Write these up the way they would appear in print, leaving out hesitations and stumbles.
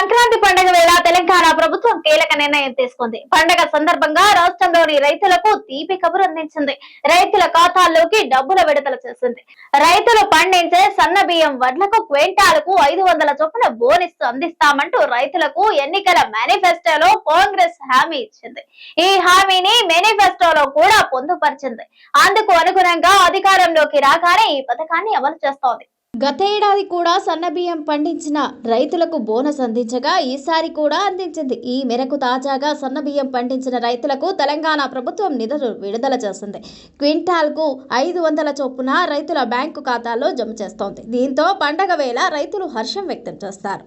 సంక్రాంతి పండుగ వేళ తెలంగాణ ప్రభుత్వం కీలక నిర్ణయం తీసుకుంది. పండుగ సందర్భంగా రాష్ట్రంలోని రైతులకు తీపి కబురు అందించింది. రైతుల ఖాతాల్లోకి డబ్బుల విడుదల చేసింది. రైతులు పండించే సన్న బియ్యం వడ్లకు క్వింటాలకు 500 చొప్పున బోనస్ అందిస్తామంటూ రైతులకు ఎన్నికల మేనిఫెస్టోలో కాంగ్రెస్ హామీ ఇచ్చింది. ఈ హామీని మేనిఫెస్టోలో కూడా పొందుపరిచింది. అందుకు అనుగుణంగా అధికారంలోకి రాగానే ఈ పథకాన్ని అమలు చేస్తోంది. గతేడాది కూడా సన్నబియ్యం పండించిన రైతులకు బోనస్ అందించగా ఈసారి కూడా అందించింది. ఈ మేరకు తాజాగా సన్నబియ్యం పండించిన రైతులకు తెలంగాణ ప్రభుత్వం నిధులు విడుదల చేసింది. క్వింటాల్కు 500 చొప్పున రైతుల బ్యాంకు ఖాతాల్లో జమ చేస్తోంది. దీంతో పండగ వేళ రైతులు హర్షం వ్యక్తం చేస్తారు.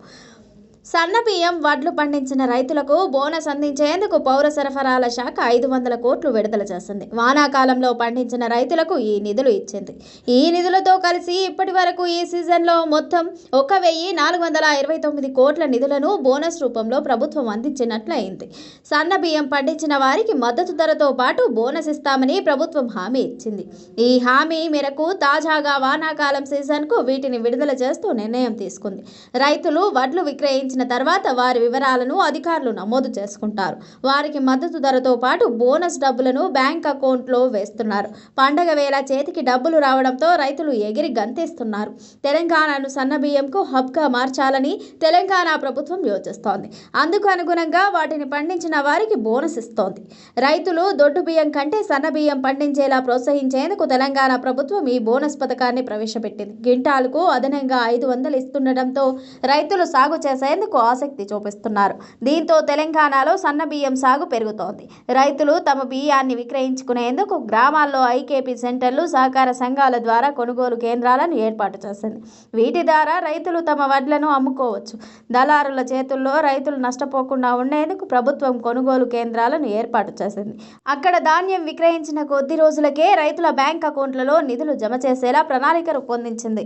సన్నబియ్యం వడ్లు పండించిన రైతులకు బోనస్ అందించేందుకు పౌర సరఫరాల శాఖ 500 కోట్లు విడుదల చేసింది. వానాకాలంలో పండించిన రైతులకు ఈ నిధులు ఇచ్చింది. ఈ నిధులతో కలిసి ఇప్పటి వరకు ఈ సీజన్లో మొత్తం 1429 కోట్ల నిధులను బోనస్ రూపంలో ప్రభుత్వం అందించినట్లయింది. సన్నబియ్యం పండించిన వారికి మద్దతు ధరతో పాటు బోనస్ ఇస్తామని ప్రభుత్వం హామీ ఇచ్చింది. ఈ హామీ మేరకు తాజాగా వానాకాలం సీజన్కు వీటిని విడుదల చేస్తూ నిర్ణయం తీసుకుంది. రైతులు వడ్లు విక్రయించిన తర్వాత వారి వివరాలను అధికారులు నమోదు చేసుకుంటారు. వారికి మద్దతు ధరతో పాటు బోనస్ డబ్బులను బ్యాంక్ అకౌంట్లో వేస్తున్నారు. పండగ వేళ చేతికి డబ్బులు రావడంతో రైతులు ఎగిరి గంతేస్తున్నారు. తెలంగాణను సన్నబియ్యంకు హబ్గా మార్చాలని తెలంగాణ ప్రభుత్వం యోచిస్తోంది. అందుకు అనుగుణంగా వాటిని పండించిన వారికి బోనస్ ఇస్తోంది. రైతులు దొడ్డు బియ్యం కంటే సన్నబియ్యం పండించేలా ప్రోత్సహించేందుకు తెలంగాణ ప్రభుత్వం ఈ బోనస్ పథకాన్ని ప్రవేశపెట్టింది. క్వింటాల్కు అదనంగా 500 ఇస్తుండటంతో రైతులు సాగు చేసేందుకు ఆసక్తి చూపిస్తున్నారు. దీంతో తెలంగాణలో సన్న బియ్యం సాగు పెరుగుతోంది. రైతులు తమ బియ్యాన్ని విక్రయించుకునేందుకు గ్రామాల్లో ఐకేపీ సెంటర్లు, సహకార సంఘాల ద్వారా కొనుగోలు కేంద్రాలను ఏర్పాటు చేసింది. వీటి ద్వారా రైతులు తమ వడ్లను అమ్ముకోవచ్చు. దళారుల చేతుల్లో రైతులు నష్టపోకుండా ఉండేందుకు ప్రభుత్వం కొనుగోలు కేంద్రాలను ఏర్పాటు చేసింది. అక్కడ ధాన్యం విక్రయించిన కొద్ది రోజులకే రైతుల బ్యాంక్ అకౌంట్లలో నిధులు జమ చేసేలా ప్రణాళిక రూపొందించింది.